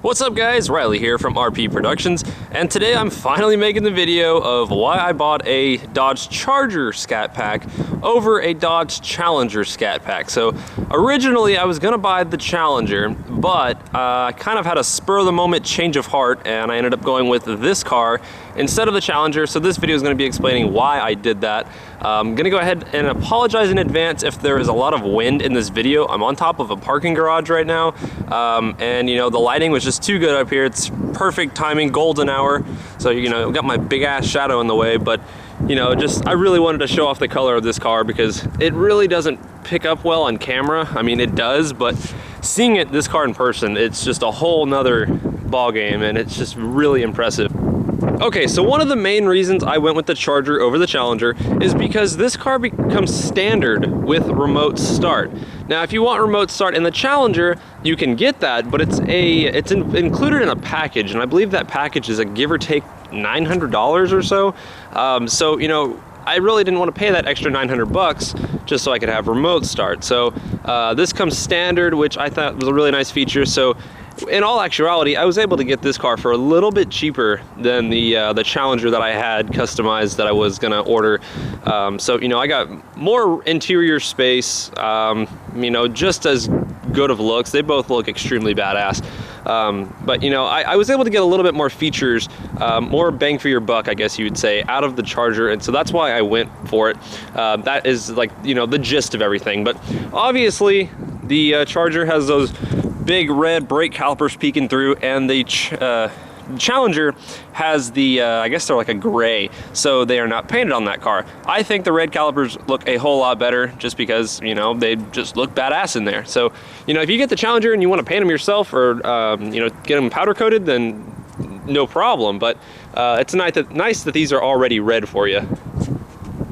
What's up guys, Riley here from RP Productions, and today I'm finally making the video of why I bought a Dodge Charger Scat Pack over a Dodge Challenger Scat Pack. So originally I was gonna buy the Challenger, but I kind of had a spur of the moment change of heart and I ended up going with this car instead of the Challenger. So this video is gonna be explaining why I did that. I'm gonna go ahead and apologize in advance if there is a lot of wind in this video. I'm on top of a parking garage right now, and you know, the lighting was just too good up here. It's perfect timing, golden hour. So you know, got my big ass shadow in the way, but you know, I really wanted to show off the color of this car because it really doesn't pick up well on camera. I mean, it does, but seeing this car in person, it's just a whole nother ball game, and it's just really impressive. Okay, so one of the main reasons I went with the Charger over the Challenger is because this car becomes standard with remote start. Now, if you want remote start in the Challenger, you can get that, but it's included in a package, and I believe that package is a give or take $900 or so. So, you know, I really didn't want to pay that extra 900 bucks just so I could have remote start. So this comes standard, which I thought was a really nice feature. So in all actuality, I was able to get this car for a little bit cheaper than the Challenger that I had customized that I was gonna order. So, you know, I got more interior space, you know, just as good of looks. They both look extremely badass. But you know, I was able to get a little bit more features, more bang for your buck, I guess you would say, out of the Charger, and so that's why I went for it. That is, like, you know, the gist of everything. But obviously the Charger has those big red brake calipers peeking through, and the Challenger has the, I guess they're like a gray, so they are not painted on that car. I think the red calipers look a whole lot better just because, you know, they just look badass in there. So, you know, if you get the Challenger and you want to paint them yourself or, you know, get them powder coated, then no problem. But it's nice that these are already red for you.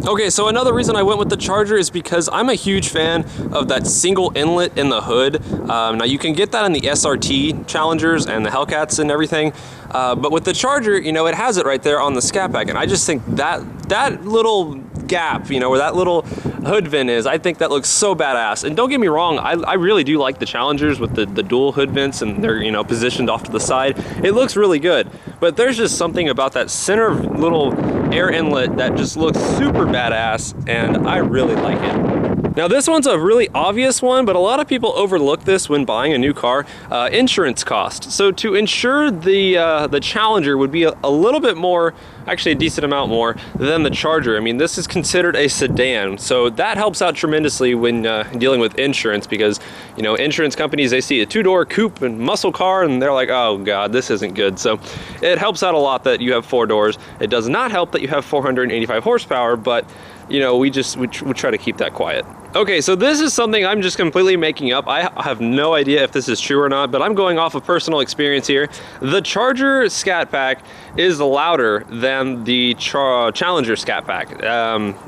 Okay, so another reason I went with the Charger is because I'm a huge fan of that single inlet in the hood. Now you can get that in the SRT Challengers and the Hellcats and everything, but with the Charger, you know, it has it right there on the Scat Pack, and I just think that little gap, you know, where that little hood vent is, I think that looks so badass. And don't get me wrong, I really do like the Challengers with the dual hood vents, and they're, you know, positioned off to the side. It looks really good, but there's just something about that center little air inlet that just looks super badass, and I really like it. Now this one's a really obvious one, but a lot of people overlook this when buying a new car. Insurance cost. So to insure the Challenger would be a little bit more, actually a decent amount more than the Charger. I mean, this is considered a sedan, so that helps out tremendously when dealing with insurance, because, you know, insurance companies, they see a two-door coupe and muscle car and they're like, oh god, this isn't good. So it helps out a lot that you have 4 doors. It does not help that you have 485 horsepower, but you know, we try to keep that quiet. Okay, so this is something I'm just completely making up. I have no idea if this is true or not, but I'm going off of personal experience here. The Charger Scat Pack is louder than the Challenger Scat Pack.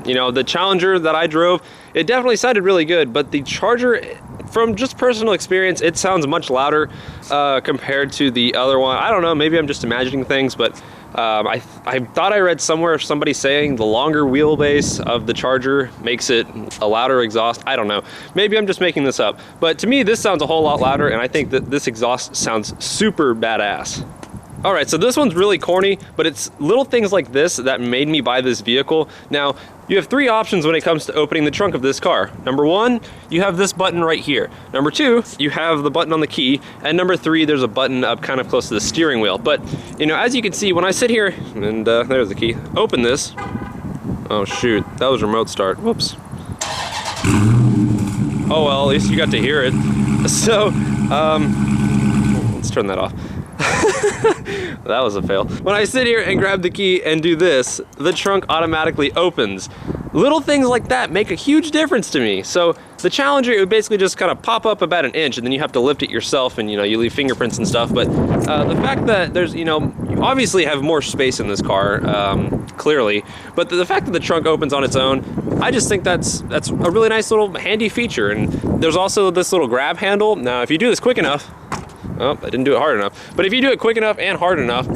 You know, the Challenger that I drove, it definitely sounded really good, but the Charger, from just personal experience, it sounds much louder compared to the other one. I don't know, maybe I'm just imagining things, but I thought I read somewhere somebody saying the longer wheelbase of the Charger makes it a louder exhaust. I don't know. Maybe I'm just making this up. But to me, this sounds a whole lot louder, and I think that this exhaust sounds super badass. Alright, so this one's really corny, but it's little things like this that made me buy this vehicle. Now, you have 3 options when it comes to opening the trunk of this car. Number 1, you have this button right here. Number 2, you have the button on the key. And number 3, there's a button up kind of close to the steering wheel. But, you know, as you can see, when I sit here, and there's the key, open this. Oh shoot, that was remote start, whoops. Oh well, at least you got to hear it. So, let's turn that off. That was a fail. When I sit here and grab the key and do this, the trunk automatically opens. Little things like that make a huge difference to me. So the Challenger, it would basically just kind of pop up about an inch, and then you have to lift it yourself, and you know, you leave fingerprints and stuff. But the fact that there's, you know, you obviously have more space in this car, clearly, but the fact that the trunk opens on its own, I just think that's a really nice little handy feature. And there's also this little grab handle. Now if you do this quick enough, oh, I didn't do it hard enough. But if you do it quick enough and hard enough,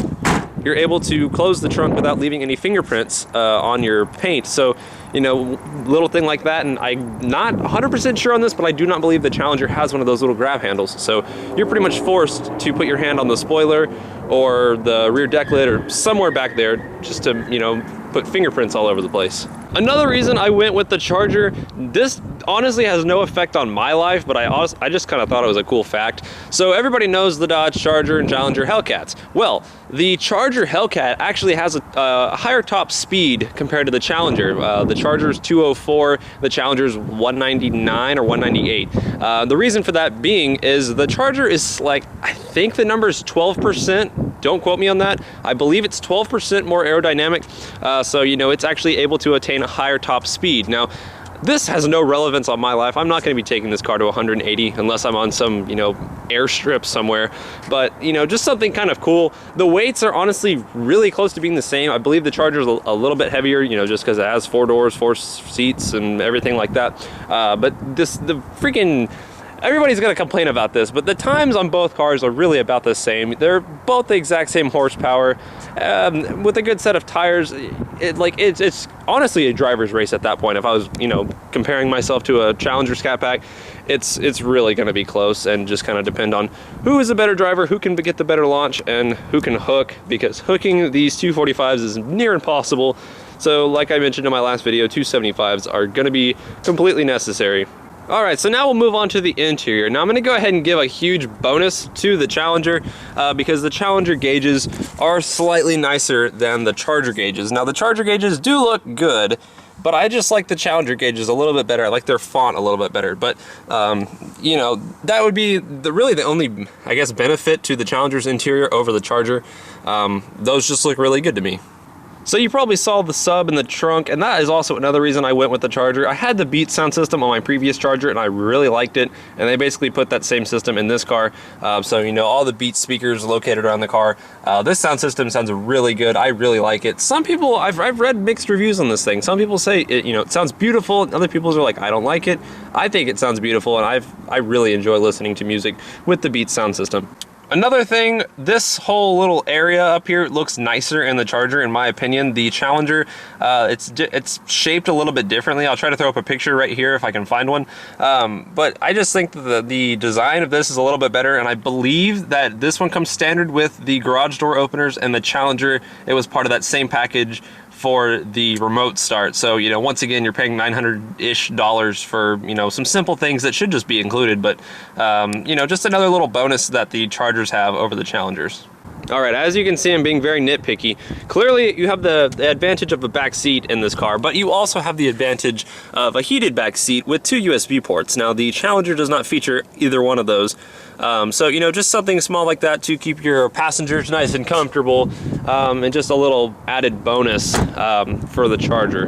you're able to close the trunk without leaving any fingerprints on your paint. So, you know, little thing like that, and I'm not 100% sure on this, but I do not believe the Challenger has one of those little grab handles. So you're pretty much forced to put your hand on the spoiler or the rear deck lid or somewhere back there just to, you know, put fingerprints all over the place. Another reason I went with the Charger, this honestly has no effect on my life, but I just kind of thought it was a cool fact. So everybody knows the Dodge Charger and Challenger Hellcats. Well, the Charger Hellcat actually has a higher top speed compared to the Challenger. The Charger's 204, the Challenger's 199 or 198. The reason for that being is the Charger is like, I think the number is 12%. Don't quote me on that. I believe it's 12% more aerodynamic. So, you know, it's actually able to attain a higher top speed. Now, this has no relevance on my life. I'm not going to be taking this car to 180 unless I'm on some, you know, airstrip somewhere. But, you know, just something kind of cool. The weights are honestly really close to being the same. I believe the Charger's a little bit heavier, you know, just because it has 4 doors, 4 seats, and everything like that. But the freaking... Everybody's gonna complain about this, but the times on both cars are really about the same. They're both the exact same horsepower. With a good set of tires, it's honestly a driver's race at that point. If I was, you know, comparing myself to a Challenger Scat Pack, it's really gonna be close and just kind of depend on who is a better driver, who can get the better launch, and who can hook, because hooking these 245s is near impossible. So like I mentioned in my last video, 275s are gonna be completely necessary. All right, so now we'll move on to the interior. Now I'm gonna go ahead and give a huge bonus to the Challenger because the Challenger gauges are slightly nicer than the Charger gauges. Now the Charger gauges do look good, but I just like the Challenger gauges a little bit better. I like their font a little bit better. But, you know, that would be really the only, I guess, benefit to the Challenger's interior over the Charger. Those just look really good to me. So you probably saw the sub in the trunk, and that is also another reason I went with the Charger. I had the Beats sound system on my previous Charger, and I really liked it, and they basically put that same system in this car. So, you know, all the Beats speakers located around the car. This sound system sounds really good. I really like it. Some people, I've read mixed reviews on this thing. Some people say, it sounds beautiful, and other people are like, I don't like it. I think it sounds beautiful, and I really enjoy listening to music with the Beats sound system. Another thing, this whole little area up here looks nicer in the Charger, in my opinion. The Challenger, it's shaped a little bit differently. I'll try to throw up a picture right here if I can find one. But I just think that the design of this is a little bit better, and I believe that this one comes standard with the garage door openers, and the Challenger, it was part of that same package for the remote start. So, you know, once again, you're paying $900-ish for, you know, some simple things that should just be included, but, you know, just another little bonus that the Chargers have over the Challengers. All right, as you can see, I'm being very nitpicky. Clearly, you have the advantage of a back seat in this car, but you also have the advantage of a heated back seat with 2 USB ports. Now, the Challenger does not feature either one of those. So, you know, just something small like that to keep your passengers nice and comfortable, and just a little added bonus for the Charger.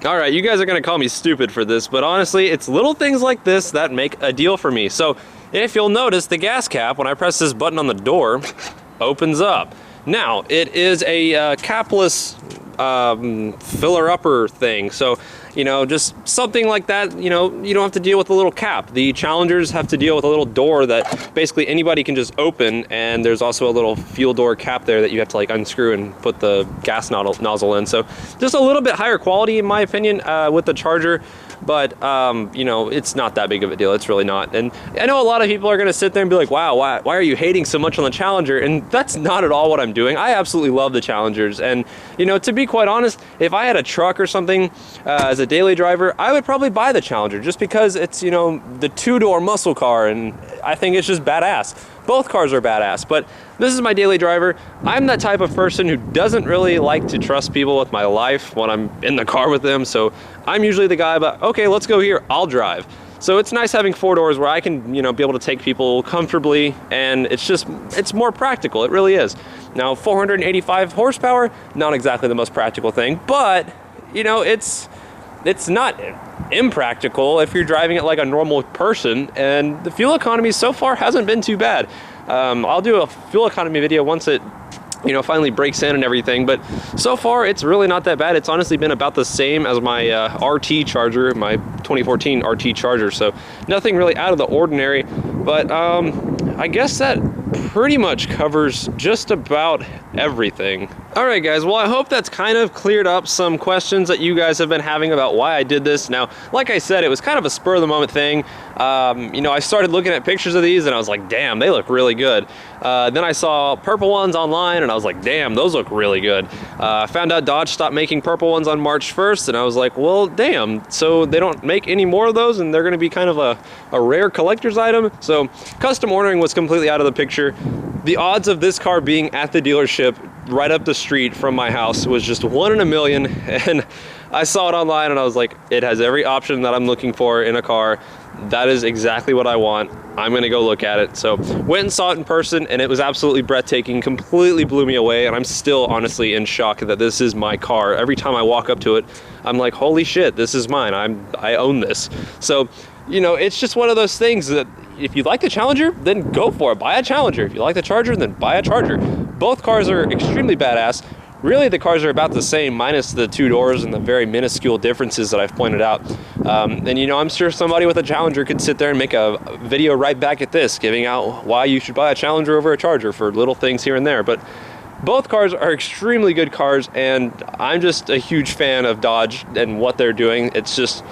All right, you guys are gonna call me stupid for this, but honestly, it's little things like this that make a deal for me. So, if you'll notice, the gas cap, when I press this button on the door, opens up. Now, it is a capless filler-upper thing, so, you know, just something like that, you know, you don't have to deal with a little cap. The Challengers have to deal with a little door that basically anybody can just open, and there's also a little fuel door cap there that you have to like unscrew and put the gas nozzle in. So just a little bit higher quality in my opinion with the Charger, but you know, it's not that big of a deal. It's really not. And I know a lot of people are gonna sit there and be like, wow, why are you hating so much on the Challenger? And that's not at all what I'm doing. I absolutely love the Challengers, and you know, to be quite honest, if I had a truck or something as a daily driver, I would probably buy the Challenger just because it's, you know, the 2-door muscle car, and I think it's just badass. Both cars are badass, but this is my daily driver. I'm that type of person who doesn't really like to trust people with my life when I'm in the car with them, so I'm usually the guy about, okay, let's go here, I'll drive. So it's nice having 4 doors where I can, you know, be able to take people comfortably, and it's more practical, it really is. Now, 485 horsepower, not exactly the most practical thing, but, you know, it's not impractical if you're driving it like a normal person, and the fuel economy so far hasn't been too bad. I'll do a fuel economy video once it, you know, finally breaks in and everything, but so far it's really not that bad. It's honestly been about the same as my RT Charger, my 2014 RT Charger, so nothing really out of the ordinary. But I guess that pretty much covers just about everything. All right, guys, well, I hope that's kind of cleared up some questions that you guys have been having about why I did this. Now, like I said, it was kind of a spur of the moment thing. You know, I started looking at pictures of these and I was like, damn, they look really good. Then I saw purple ones online and I was like, damn, those look really good. I found out Dodge stopped making purple ones on March 1st and I was like, well, damn, so they don't make any more of those and they're gonna be kind of a rare collector's item. So custom ordering was completely out of the picture. The odds of this car being at the dealership right up the street from my house was just 1 in a million, and I saw it online and I was like, it has every option that I'm looking for in a car. That is exactly what I want. I'm gonna go look at it. So went and saw it in person and it was absolutely breathtaking, completely blew me away, and I'm still honestly in shock that this is my car. Every time I walk up to it, I'm like, holy shit, this is mine. I own this. So, you know, it's just one of those things that if you like the Challenger, then go for it. Buy a Challenger. If you like the Charger, then buy a Charger. Both cars are extremely badass. Really, the cars are about the same, minus the 2 doors and the very minuscule differences that I've pointed out. And you know, I'm sure somebody with a Challenger could sit there and make a video right back at this, giving out why you should buy a Challenger over a Charger for little things here and there. But both cars are extremely good cars, and I'm just a huge fan of Dodge and what they're doing. It's just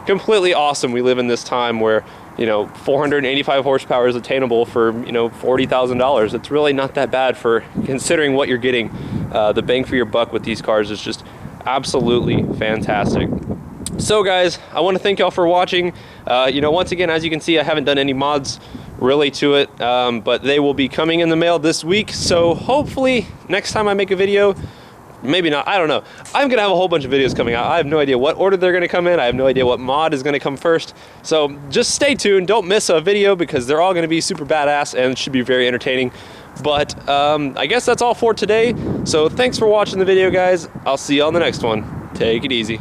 completely awesome. We live in this time where, you know, 485 horsepower is attainable for, you know, $40,000. It's really not that bad for considering what you're getting. The bang for your buck with these cars is just absolutely fantastic. So guys, I want to thank y'all for watching. You know, once again, as you can see, I haven't done any mods really to it, but they will be coming in the mail this week. So hopefully next time I make a video, maybe not, I don't know. I'm gonna have a whole bunch of videos coming out. I have no idea what order they're gonna come in. I have no idea what mod is gonna come first. So just stay tuned, don't miss a video because they're all gonna be super badass and it should be very entertaining. But I guess that's all for today. So thanks for watching the video, guys. I'll see you on the next one. Take it easy.